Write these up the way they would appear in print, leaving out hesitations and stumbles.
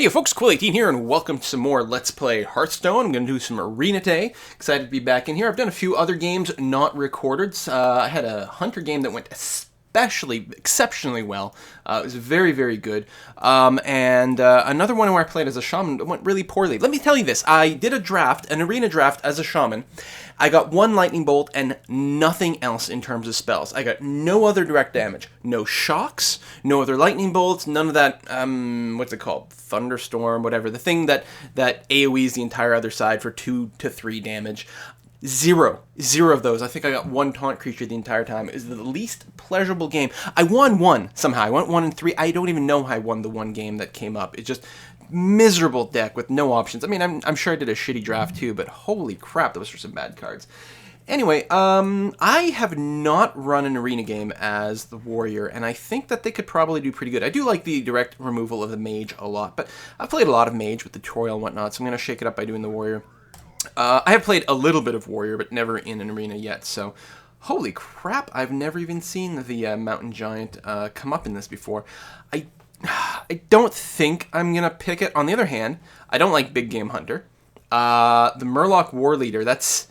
Hey folks, Quill18 here, and welcome to some more Let's Play Hearthstone. I'm going to do some arena today. Excited to be back in here. I've done a few other games not recorded. I had a Hunter game that went exceptionally well. It was very, very good. Another one where I played as a shaman that went really poorly. Let me tell you this. I did an arena draft as a shaman. I got one lightning bolt and nothing else in terms of spells. I got no other direct damage. No shocks, no other lightning bolts, none of that, what's it called? Thunderstorm, whatever. The thing that AoEs the entire other side for 2 to 3 damage. Zero of those. I think I got one taunt creature the entire time. It was the least pleasurable game. I won one somehow. I went 1 and 3. I don't even know how I won the one game that came up. It's just miserable deck with no options. I mean, I'm sure I did a shitty draft too, but holy crap, those were some bad cards. Anyway, I have not run an arena game as the warrior, and I think that they could probably do pretty good. I do like the direct removal of the mage a lot, but I've played a lot of mage with the tutorial and whatnot, so I'm going to shake it up by doing the warrior. I have played a little bit of warrior, but never in an arena yet, so holy crap, I've never even seen the mountain giant come up in this before. I don't think I'm going to pick it. On the other hand, I don't like Big Game Hunter. The Murloc War Leader, that's...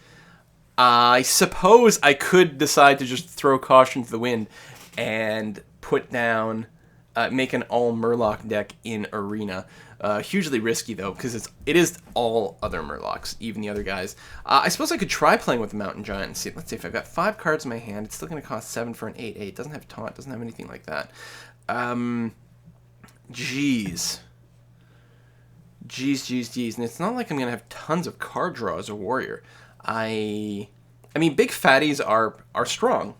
I suppose I could decide to just throw caution to the wind and put down, make an all Murloc deck in Arena. Hugely risky though, because it is all other Murlocs, even the other guys. I suppose I could try playing with the Mountain Giant and see. Let's see if I've got 5 cards in my hand. It's still going to cost 7 for an 8/8. Doesn't have taunt. Doesn't have anything like that. Jeez. And it's not like I'm going to have tons of card draw as a warrior. I mean, big fatties are strong,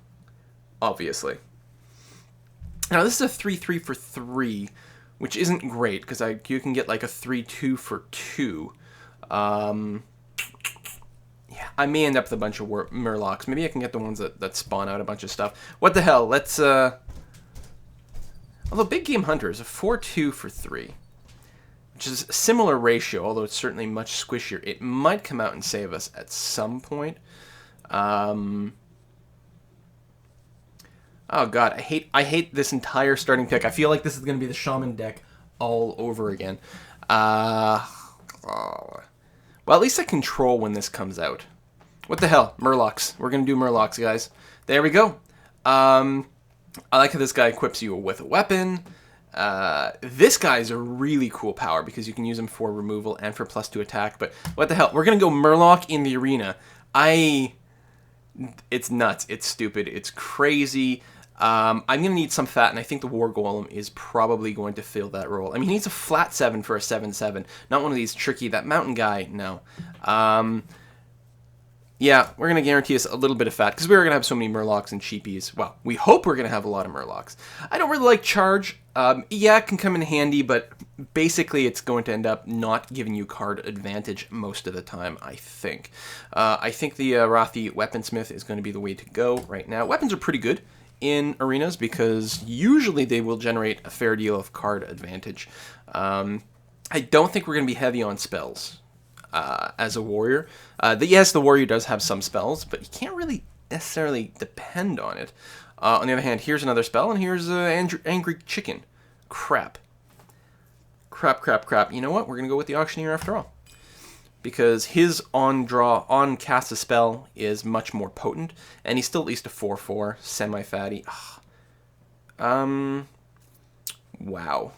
obviously. Now, this is a 3/3 for 3, which isn't great, because you can get like a 3/2 for 2. Yeah, I may end up with a bunch of Murlocs. Maybe I can get the ones that spawn out a bunch of stuff. What the hell, let's... Although Big Game Hunter is a 4/2 for 3. Which is a similar ratio, although it's certainly much squishier. It might come out and save us at some point. Oh god, I hate this entire starting pick. I feel like this is going to be the shaman deck all over again. Well, at least I control when this comes out. What the hell? Murlocs. We're going to do Murlocs, guys. There we go. I like how this guy equips you with a weapon. This guy's a really cool power because you can use him for removal and for +2 attack, but what the hell? We're gonna go Murloc in the arena. It's nuts. It's stupid. It's crazy. I'm gonna need some fat, and I think the War Golem is probably going to fill that role. I mean, he needs a flat 7 for a 7/7, not one of these tricky, that mountain guy, no. Yeah, we're going to guarantee us a little bit of fat, because we're going to have so many Murlocs and cheapies. Well, we hope we're going to have a lot of Murlocs. I don't really like Charge. Yeah, it can come in handy, but basically it's going to end up not giving you card advantage most of the time, I think. I think the Rathi Weaponsmith is going to be the way to go right now. Weapons are pretty good in arenas, because usually they will generate a fair deal of card advantage. I don't think we're going to be heavy on spells. As a warrior. Yes, the warrior does have some spells, but you can't really necessarily depend on it. On the other hand, here's another spell, and here's Angry Chicken. Crap. You know what? We're going to go with the Auctioneer after all. Because his on-cast a spell is much more potent, and he's still at least a 4/4, semi-fatty. Wow.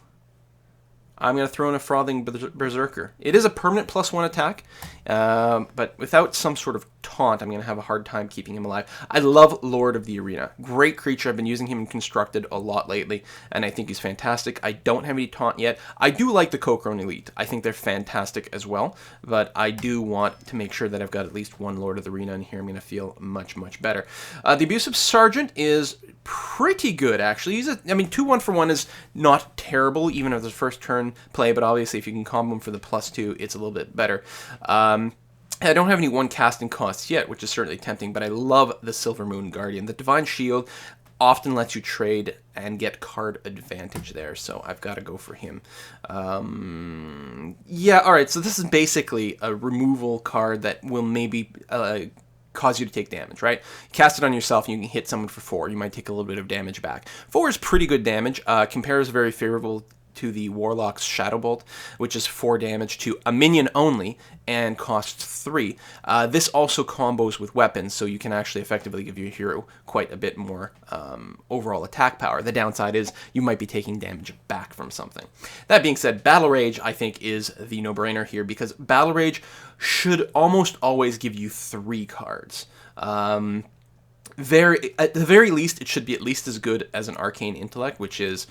I'm going to throw in a Frothing Berserker. It is a permanent +1 attack, but without some sort of taunt, I'm going to have a hard time keeping him alive. I love Lord of the Arena. Great creature. I've been using him in Constructed a lot lately, and I think he's fantastic. I don't have any taunt yet. I do like the Kokron Elite. I think they're fantastic as well, but I do want to make sure that I've got at least one Lord of the Arena in here. I'm going to feel much, much better. The Abusive Sergeant is pretty good, actually. 2 1-for-1 is not terrible, even if it's first turn play, but obviously if you can combo him for the +2, it's a little bit better. I don't have any 1 casting costs yet, which is certainly tempting, but I love the Silver Moon Guardian. The Divine Shield often lets you trade and get card advantage there, so I've got to go for him. Yeah, alright, so this is basically a removal card that will maybe cause you to take damage, right? Cast it on yourself and you can hit someone for 4. You might take a little bit of damage back. 4 is pretty good damage. Compares very favorable to the Warlock's Shadow Bolt, which is 4 damage to a minion only and costs 3. This also combos with weapons, so you can actually effectively give your hero quite a bit more overall attack power. The downside is you might be taking damage back from something. That being said, Battle Rage, I think, is the no-brainer here, because Battle Rage should almost always give you 3 cards. At the very least, it should be at least as good as an Arcane Intellect, which is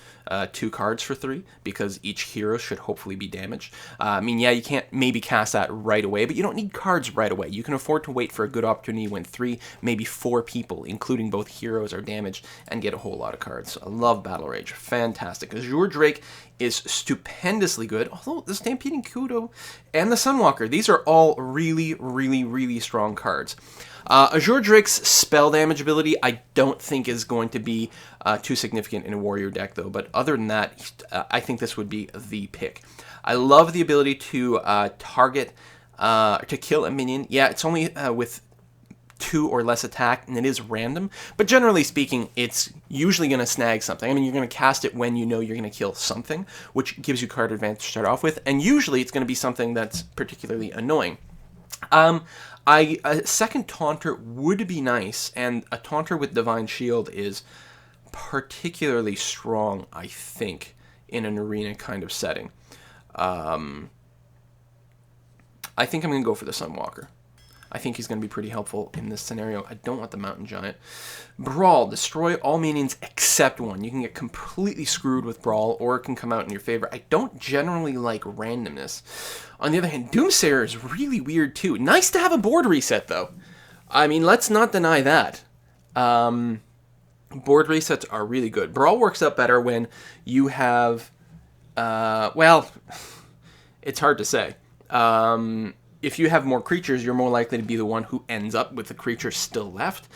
2 cards for 3, because each hero should hopefully be damaged. I mean, yeah, you can't maybe cast that right away, but you don't need cards right away. You can afford to wait for a good opportunity when 3, maybe 4 people, including both heroes, are damaged, and get a whole lot of cards. I love Battle Rage. Fantastic. Azure Drake is stupendously good, although the Stampeding Kudo and the Sunwalker, these are all really, really, really strong cards. Azure Drake's spell damage ability I don't think is going to be too significant in a warrior deck, though, but other than that, I think this would be the pick. I love the ability to target, to kill a minion. Yeah, it's only with 2 or less attack, and it is random, but generally speaking, it's usually going to snag something. I mean, you're going to cast it when you know you're going to kill something, which gives you card advantage to start off with, and usually it's going to be something that's particularly annoying. A second Taunter would be nice, and a Taunter with Divine Shield is particularly strong, I think, in an arena kind of setting. I think I'm going to go for the Sunwalker. I think he's going to be pretty helpful in this scenario. I don't want the Mountain Giant. Brawl. Destroy all minions except one. You can get completely screwed with Brawl, or it can come out in your favor. I don't generally like randomness. On the other hand, Doomsayer is really weird too. Nice to have a board reset, though. I mean, let's not deny that. Board resets are really good. Brawl works out better when you have... well, it's hard to say. If you have more creatures, you're more likely to be the one who ends up with the creatures still left.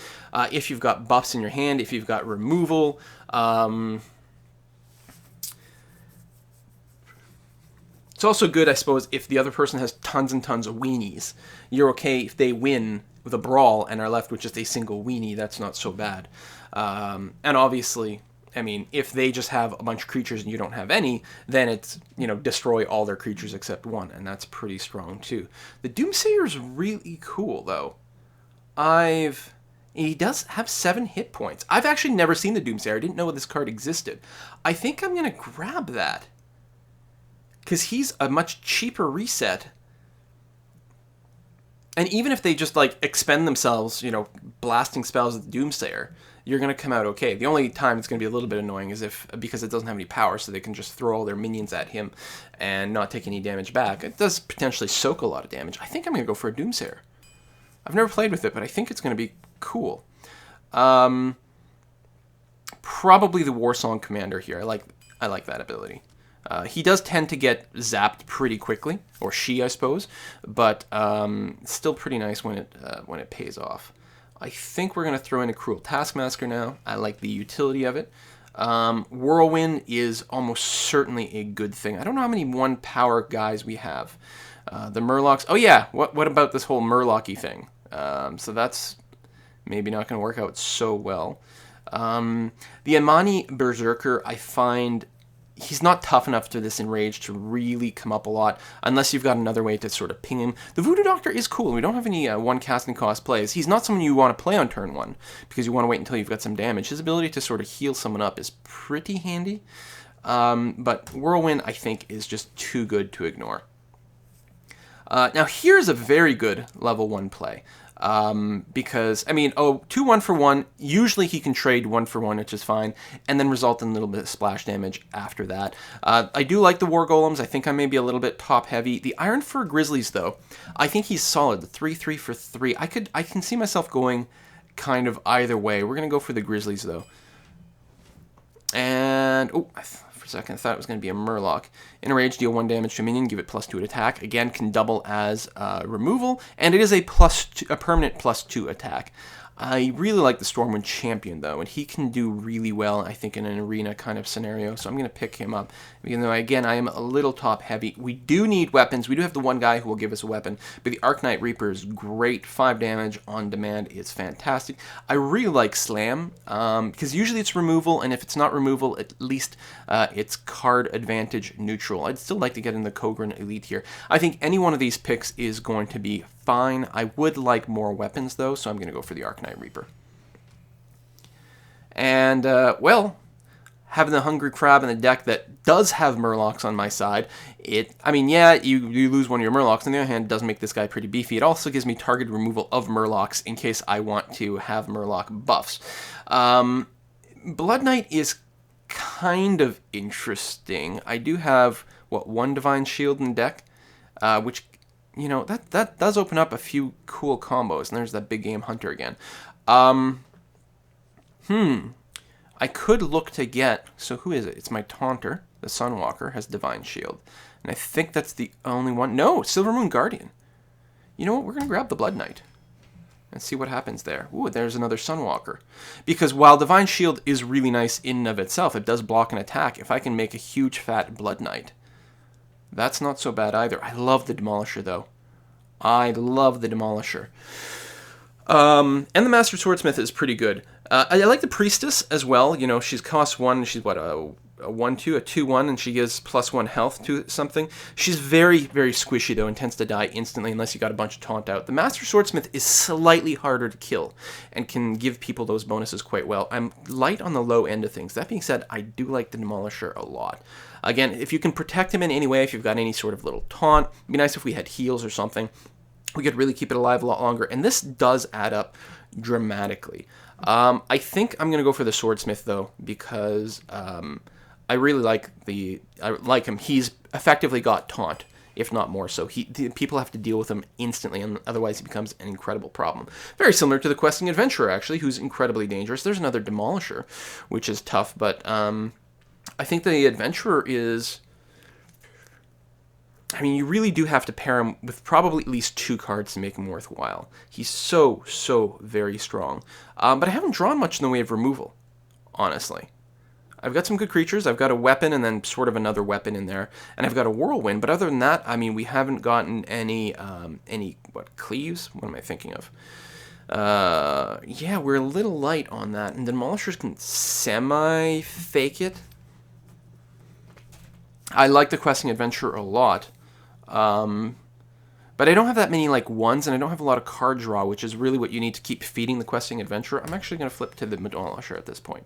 If you've got buffs in your hand, if you've got removal, it's also good, I suppose, if the other person has tons and tons of weenies. You're okay if they win with a brawl and are left with just a single weenie. That's not so bad. And obviously, I mean, if they just have a bunch of creatures and you don't have any, then it's, you know, destroy all their creatures except one, and that's pretty strong too. The Doomsayer's really cool, though. He does have 7 hit points. I've actually never seen the Doomsayer. I didn't know this card existed. I think I'm going to grab that, because he's a much cheaper reset. And even if they just, like, expend themselves, you know, blasting spells at the Doomsayer, you're going to come out okay. The only time it's going to be a little bit annoying is because it doesn't have any power, so they can just throw all their minions at him and not take any damage back. It does potentially soak a lot of damage. I think I'm going to go for a Doomsayer. I've never played with it, but I think it's going to be cool. Probably the Warsong Commander here. I like that ability. He does tend to get zapped pretty quickly, or she, I suppose, but still pretty nice when it pays off. I think we're going to throw in a Cruel Taskmaster now. I like the utility of it. Whirlwind is almost certainly a good thing. I don't know how many 1-power guys we have. The Murlocs. Oh yeah, what about this whole Murloc-y thing? So that's maybe not going to work out so well. The Imani Berserker, I find... he's not tough enough to this Enrage to really come up a lot, unless you've got another way to sort of ping him. The Voodoo Doctor is cool. We don't have any 1 casting cost plays. He's not someone you want to play on turn 1, because you want to wait until you've got some damage. His ability to sort of heal someone up is pretty handy, but Whirlwind, I think, is just too good to ignore. Now, here's a very good level 1 play. Because, I mean, 2 1-for-1, usually he can trade 1-for-1, which is fine, and then result in a little bit of splash damage after that. I do like the War Golems. I think I may be a little bit top-heavy. The Iron Fur Grizzlies, though, I think he's solid. The 3/3 for 3. I can see myself going kind of either way. We're going to go for the Grizzlies, though. And, for a second, I thought it was going to be a Murloc. Enrage, deal 1 damage to a minion, give it +2 attack. Again, can double as removal, and it is a permanent +2 attack. I really like the Stormwind Champion, though, and he can do really well, I think, in an arena kind of scenario, so I'm going to pick him up. Even though, again, I am a little top-heavy. We do need weapons. We do have the one guy who will give us a weapon. But the Arcanite Reaper is great. 5 damage on demand. It's fantastic. I really like Slam, because usually it's removal, and if it's not removal, at least it's card advantage neutral. I'd still like to get in the Kogrin Elite here. I think any one of these picks is going to be fine. I would like more weapons, though, so I'm going to go for the Arcanite Reaper. And, well, having the Hungry Crab in the deck that does have Murlocs on my side, I mean, yeah, you lose one of your Murlocs. On the other hand, it does make this guy pretty beefy. It also gives me targeted removal of Murlocs in case I want to have Murloc buffs. Blood Knight is kind of interesting. I do have, what, 1 Divine Shield in the deck, which, you know, that does open up a few cool combos. And there's that Big Game Hunter again. I could look to get, so who is it? It's my Taunter, the Sunwalker, has Divine Shield. And I think that's the only one. No, Silvermoon Guardian. You know what? We're going to grab the Blood Knight and see what happens there. Ooh, there's another Sunwalker. Because while Divine Shield is really nice in and of itself, it does block an attack. If I can make a huge fat Blood Knight, that's not so bad either. I love the Demolisher, though. I love the Demolisher. And the Master Swordsmith is pretty good. I like the Priestess as well. You know, she's cost 1, she's what, a 1/2, a 2/1, and she gives +1 health to something. She's very, very squishy, though, and tends to die instantly unless you got a bunch of taunt out. The Master Swordsmith is slightly harder to kill and can give people those bonuses quite well. I'm light on the low end of things. That being said, I do like the Demolisher a lot. Again, if you can protect him in any way, if you've got any sort of little taunt, it'd be nice if we had heals or something. We could really keep it alive a lot longer, and this does add up dramatically. I think I'm going to go for the Swordsmith, though, because I really like him. He's effectively got taunt, if not more so. People have to deal with him instantly, and otherwise he becomes an incredible problem. Very similar to the Questing Adventurer, actually, who's incredibly dangerous. There's another Demolisher, which is tough, but I think the Adventurer is... I mean, you really do have to pair him with probably at least 2 cards to make him worthwhile. He's so, so very strong. But I haven't drawn much in the way of removal, honestly. I've got some good creatures. I've got a weapon and then sort of another weapon in there. And I've got a Whirlwind. But other than that, I mean, we haven't gotten any cleaves? What am I thinking of? Yeah, we're a little light on that. And Demolishers can semi-fake it. I like the Questing Adventure a lot. But I don't have that many, like, ones, and I don't have a lot of card draw, which is really what you need to keep feeding the Questing Adventure. I'm actually going to flip to the Demolisher at this point.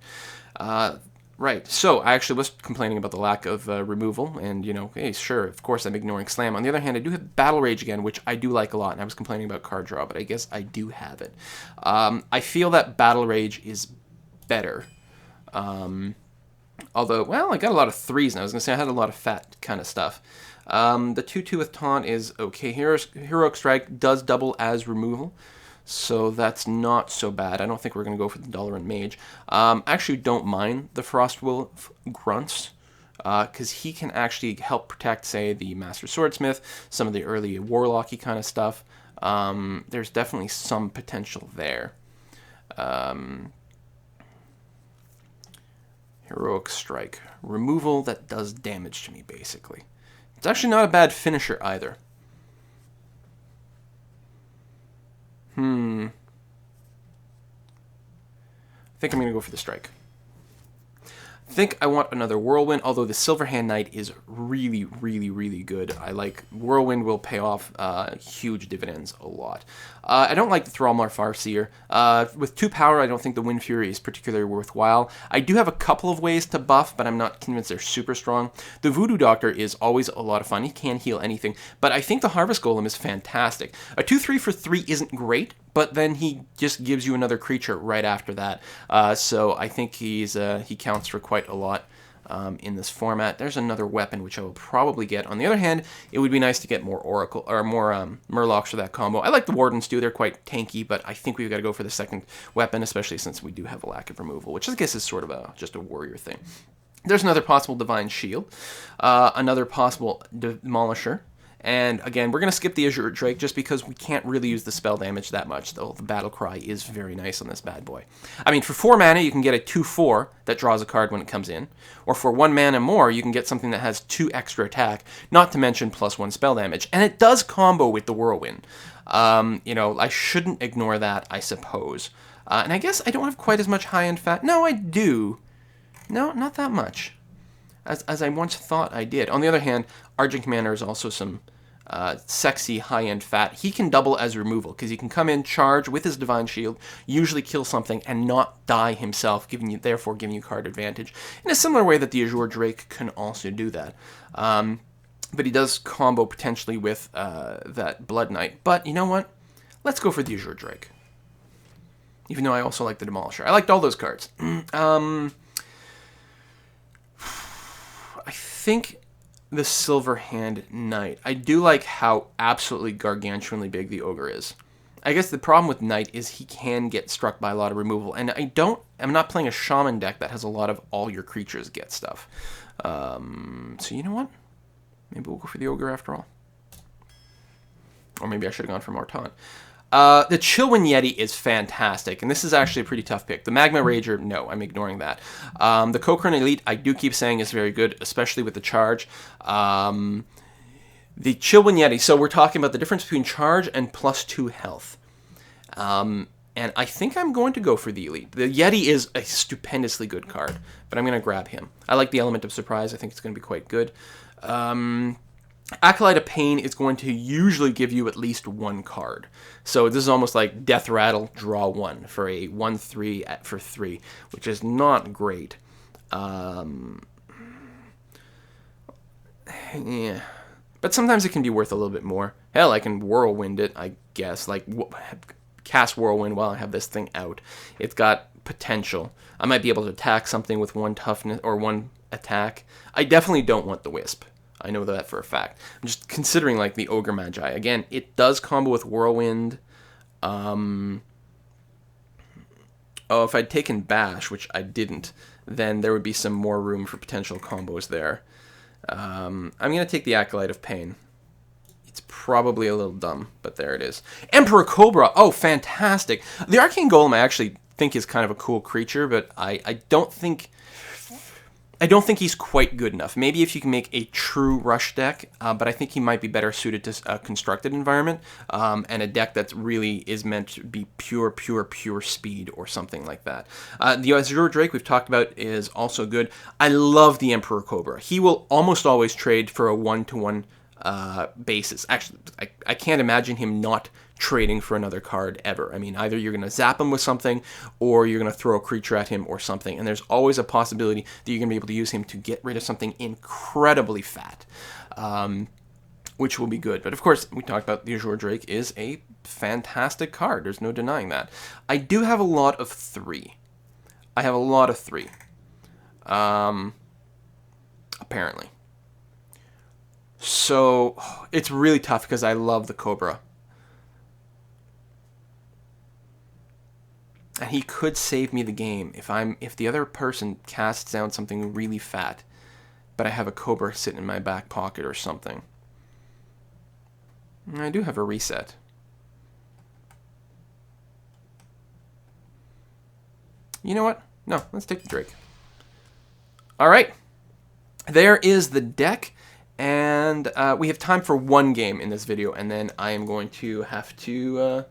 Right, so I actually was complaining about the lack of removal, and, you know, hey, sure, of course I'm ignoring Slam. On the other hand, I do have Battle Rage again, which I do like a lot, and I was complaining about card draw, but I guess I do have it. I feel that Battle Rage is better. Although, well, I got a lot of 3s, and I was going to say I had a lot of fat kind of stuff. The 2/2 with Taunt is okay. Heroic Strike does double as removal, so that's not so bad. I don't think we're going to go for the Dalaran Mage. I actually don't mind the Frostwolf Grunts, because he can actually help protect, say, the Master Swordsmith, some of the early Warlocky kind of stuff. There's definitely some potential there. Heroic Strike. Removal that does damage to me, basically. It's actually not a bad finisher, either. I think I'm going to go for the Strike. I think I want another Whirlwind, although the Silverhand Knight is really, really, really good. I like Whirlwind will pay off huge dividends a lot. I don't like the Thrallmar Farseer. With 2 power, I don't think the Wind Fury is particularly worthwhile. I do have a couple of ways to buff, but I'm not convinced they're super strong. The Voodoo Doctor is always a lot of fun. He can heal anything, but I think the Harvest Golem is fantastic. A 2/3 for 3 isn't great, but then he just gives you another creature right after that. So I think he counts for quite a lot in this format. There's another weapon which I will probably get. On the other hand, it would be nice to get more Oracle or more Murlocs for that combo. I like the Wardens too. They're quite tanky, but I think we've got to go for the second weapon, especially since we do have a lack of removal, which I guess is sort of just a warrior thing. There's another possible Divine Shield, another possible Demolisher, And again, we're going to skip the Azure Drake just because we can't really use the spell damage that much, though the Battle Cry is very nice on this bad boy. I mean, for 4 mana, you can get a 2/4 that draws a card when it comes in. Or for 1 mana more, you can get something that has 2 extra attack, not to mention +1 spell damage. And it does combo with the Whirlwind. You know, I shouldn't ignore that, I suppose. And I guess I don't have quite as much high-end fat. No, I do. No, not that much. As I once thought I did. On the other hand, Argent Commander is also some sexy high-end fat. He can double as removal, because he can come in, charge with his Divine Shield, usually kill something, and not die himself, therefore giving you card advantage, in a similar way that the Azure Drake can also do that. But he does combo potentially with that Blood Knight. But you know what? Let's go for the Azure Drake. Even though I also like the Demolisher. I liked all those cards. I think the Silver-Hand Knight. I do like how absolutely gargantuanly big the Ogre is. I guess the problem with Knight is he can get struck by a lot of removal. And I'm not playing a Shaman deck that has a lot of all your creatures get stuff. So you know what? Maybe we'll go for the Ogre after all. Or maybe I should have gone for Morton. The Chillwind Yeti is fantastic, and this is actually a pretty tough pick. The Magma Rager, no, I'm ignoring that. The Cochrane Elite, I do keep saying is very good, especially with the charge. The Chillwind Yeti, so we're talking about the difference between charge and +2 health. And I think I'm going to go for the Elite. The Yeti is a stupendously good card, but I'm going to grab him. I like the element of surprise. I think it's going to be quite good. Acolyte of Pain is going to usually give you at least 1 card. So this is almost like Death Rattle, draw 1 for a 1/3 for 3, which is not great. Yeah. But sometimes it can be worth a little bit more. Hell, I can Whirlwind it, I guess. Like, cast Whirlwind while I have this thing out. It's got potential. I might be able to attack something with 1 toughness or 1 attack. I definitely don't want the Wisp. I know that for a fact. I'm just considering, like, the Ogre Magi. Again, it does combo with Whirlwind. Oh, if I'd taken Bash, which I didn't, then there would be some more room for potential combos there. I'm going to take the Acolyte of Pain. It's probably a little dumb, but there it is. Emperor Cobra! Oh, fantastic! The Arcane Golem I actually think is kind of a cool creature, but I don't think he's quite good enough. Maybe if you can make a true rush deck, but I think he might be better suited to a constructed environment, and a deck that really is meant to be pure speed or something like that. The Azure Drake we've talked about is also good. I love the Emperor Cobra. He will almost always trade for a 1-to-1 basis. Actually, I can't imagine him not trading for another card ever. I mean, either you're going to zap him with something, or you're going to throw a creature at him or something, and there's always a possibility that you're going to be able to use him to get rid of something incredibly fat, which will be good. But of course, we talked about the Azure Drake is a fantastic card. There's no denying that. I do have a lot of 3. I have a lot of 3. Apparently. So, it's really tough because I love the Cobra. And he could save me the game if the other person casts down something really fat, but I have a Cobra sitting in my back pocket or something. And I do have a reset. You know what? No, let's take the Drake. All right. There is the deck, and we have time for 1 game in this video, and then I am going to have to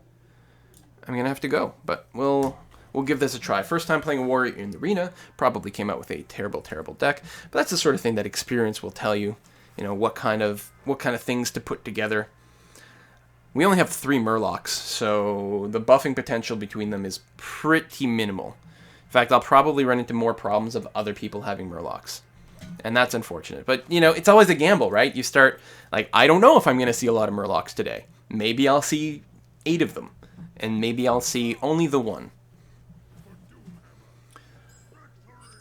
go, but we'll give this a try. First time playing a warrior in the arena, probably came out with a terrible deck, but that's the sort of thing that experience will tell you, what kind of things to put together. We only have 3 Murlocs, so the buffing potential between them is pretty minimal. In fact, I'll probably run into more problems of other people having Murlocs, and that's unfortunate. But, it's always a gamble, right? You start, I don't know if I'm going to see a lot of Murlocs today. Maybe I'll see 8 of them. And maybe I'll see only the 1.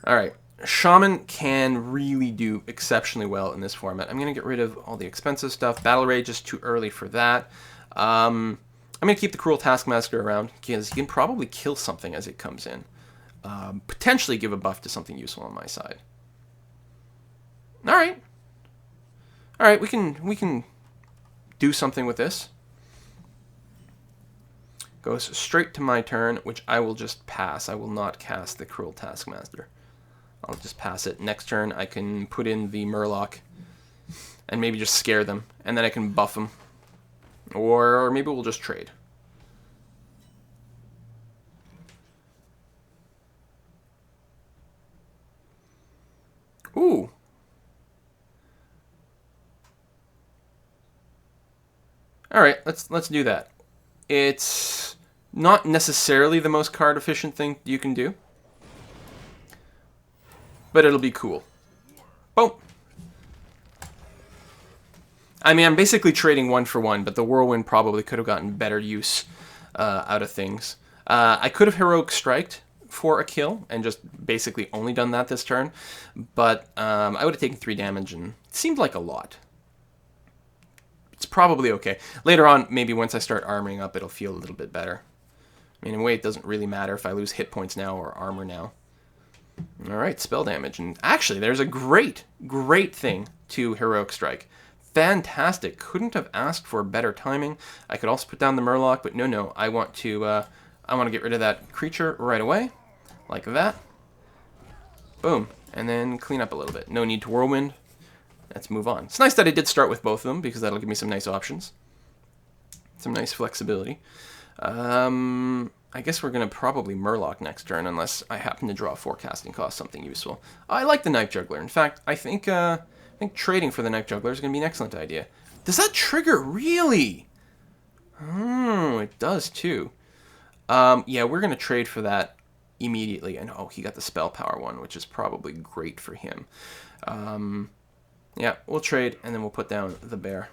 Alright. Shaman can really do exceptionally well in this format. I'm going to get rid of all the expensive stuff. Battle Rage is too early for that. I'm going to keep the Cruel Taskmaster around, because he can probably kill something as it comes in. Potentially give a buff to something useful on my side. Alright. Alright, we can do something with this. Goes straight to my turn, which I will just pass. I will not cast the Cruel Taskmaster. I'll just pass it. Next turn, I can put in the Murloc and maybe just scare them, and then I can buff them. Or maybe we'll just trade. Ooh. All right, let's do that. It's not necessarily the most card efficient thing you can do, but it'll be cool. Boom. I mean, I'm basically trading one for one, but the Whirlwind probably could have gotten better use out of things. I could have Heroic Striked for a kill and just basically only done that this turn, but I would have taken 3 damage, and it seemed like a lot. It's probably okay. Later on, maybe once I start armoring up, it'll feel a little bit better. I mean, in a way, it doesn't really matter if I lose hit points now or armor now. All right, spell damage. And actually, there's a great thing to Heroic Strike. Fantastic. Couldn't have asked for better timing. I could also put down the Murloc, but no. I want to get rid of that creature right away, like that. Boom. And then clean up a little bit. No need to Whirlwind. Let's move on. It's nice that I did start with both of them, because that'll give me some nice options. Some nice flexibility. I guess we're going to probably Murloc next turn, unless I happen to draw a forecasting cost, something useful. I like the Knife Juggler. In fact, I think trading for the Knife Juggler is going to be an excellent idea. Does that trigger? Really? Oh, it does too. Yeah, we're going to trade for that immediately. And oh, he got the Spell Power one, which is probably great for him. Yeah, we'll trade, and then we'll put down the bear.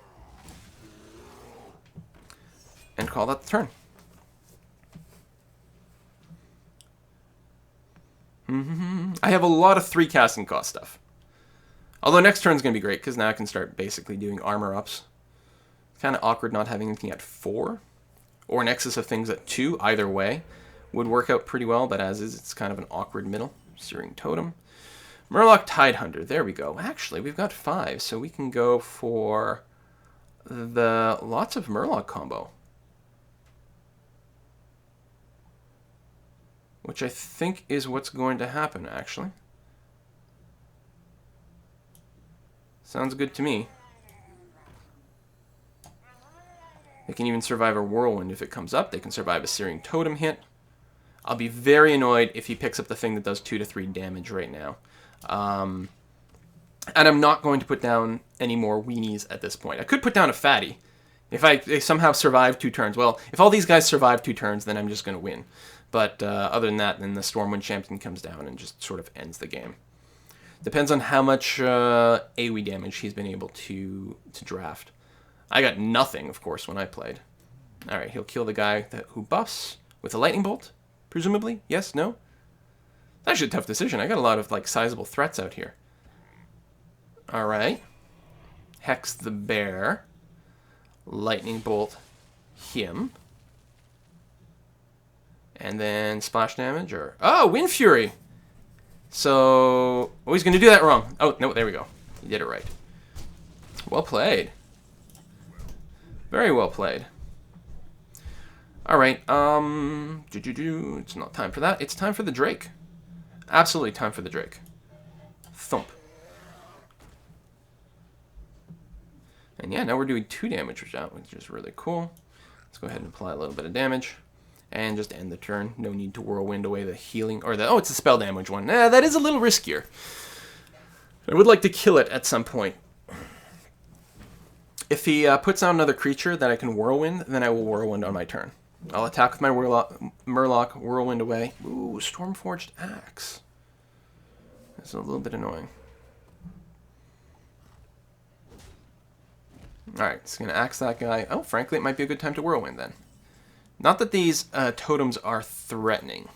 And call that the turn. I have a lot of 3 casting cost stuff. Although next turn's going to be great, because now I can start basically doing armor ups. It's kind of awkward not having anything at 4. Or an excess of things at 2, either way. Would work out pretty well, but as is, it's kind of an awkward middle. Searing Totem. Murloc Tidehunter, there we go. Actually, we've got 5, so we can go for the lots of Murloc combo. Which I think is what's going to happen, actually. Sounds good to me. They can even survive a Whirlwind if it comes up. They can survive a Searing Totem hit. I'll be very annoyed if he picks up the thing that does 2 to 3 damage right now. And I'm not going to put down any more weenies at this point. I could put down a fatty. If they somehow survive 2 turns. Well, if all these guys survive 2 turns, then I'm just going to win. But other than that, then the Stormwind Champion comes down and just sort of ends the game. Depends on how much AoE damage he's been able to draft. I got nothing, of course, when I played. All right, he'll kill the guy who buffs with a Lightning Bolt, presumably. Yes, no? That's actually a tough decision. I got a lot of like sizable threats out here. All right. Hex the bear. Lightning Bolt him. And then splash damage or... Oh, Wind Fury! So... Oh, he's going to do that wrong. Oh, no, there we go. He did it right. Well played. Very well played. Alright, it's not time for that. It's time for the Drake. Absolutely time for the Drake. Thump. And yeah, now we're doing 2 damage, which is really cool. Let's go ahead and apply a little bit of damage. And just end the turn. No need to Whirlwind away the healing, or the... Oh, it's a spell damage one. That is a little riskier. I would like to kill it at some point. If he puts out another creature that I can Whirlwind, then I will Whirlwind on my turn. I'll attack with my Murloc, Whirlwind away. Ooh, Stormforged Axe. That's a little bit annoying. Alright, it's going to axe that guy. Oh, frankly, it might be a good time to Whirlwind then. Not that these totems are threatening.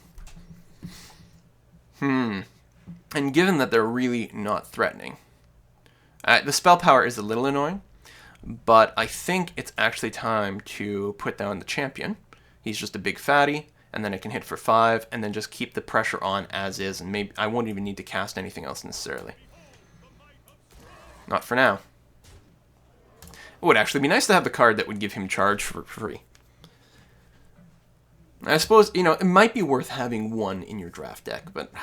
And given that they're really not threatening, the spell power is a little annoying, but I think it's actually time to put down the champion. He's just a big fatty, and then I can hit for 5, and then just keep the pressure on as is, and maybe I won't even need to cast anything else necessarily. Not for now. It would actually be nice to have the card that would give him charge for free. I suppose, you know, it might be worth having one in your draft deck, but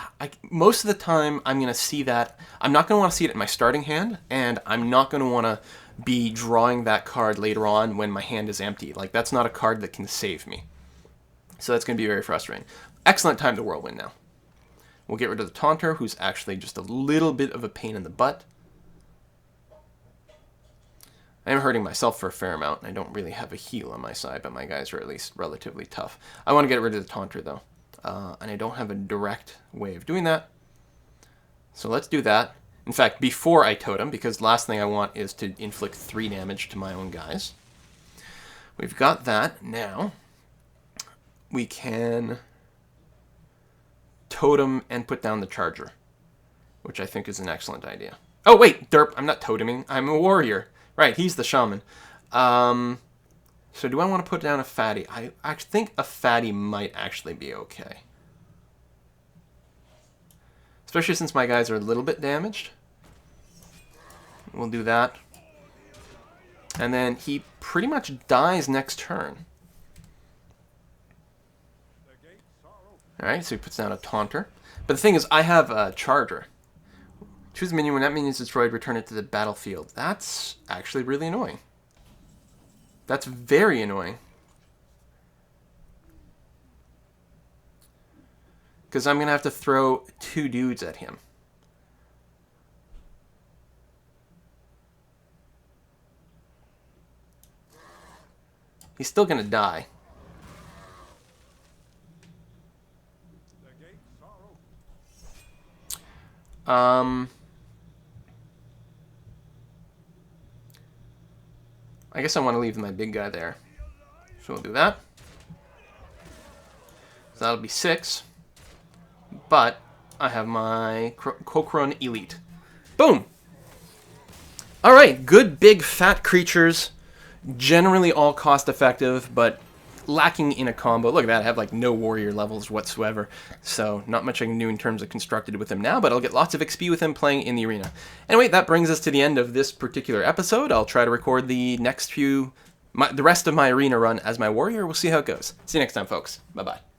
most of the time I'm going to see that. I'm not going to want to see it in my starting hand, and I'm not going to want to be drawing that card later on when my hand is empty. Like, that's not a card that can save me. So that's going to be very frustrating. Excellent time to Whirlwind now. We'll get rid of the Taunter, who's actually just a little bit of a pain in the butt. I'm hurting myself for a fair amount, and I don't really have a heal on my side, but my guys are at least relatively tough. I want to get rid of the Taunter, though, and I don't have a direct way of doing that. So let's do that. In fact, before I totem, because the last thing I want is to inflict 3 damage to my own guys. We've got that. Now, we can totem and put down the Charger, which I think is an excellent idea. Oh, wait, derp, I'm not toteming. I'm a warrior. Right, he's the shaman. So do I want to put down a fatty? I think a fatty might actually be okay. Especially since my guys are a little bit damaged. We'll do that. And then he pretty much dies next turn. Alright, so he puts down a Taunter. But the thing is, I have a Charger. Choose a minion. When that minion is destroyed, return it to the battlefield. That's actually really annoying. That's very annoying. Because I'm going to have to throw 2 dudes at him. He's still going to die. I guess I want to leave my big guy there. So we'll do that. So that'll be 6. But I have my Kokron Elite. Boom! Alright, good big fat creatures. Generally all cost effective, but lacking in a combo. Look at that, I have like no warrior levels whatsoever. So not much I can do in terms of constructed with him now, but I'll get lots of XP with him playing in the arena. Anyway, that brings us to the end of this particular episode. I'll try to record the next few, the rest of my arena run as my warrior. We'll see how it goes. See you next time, folks. Bye-bye.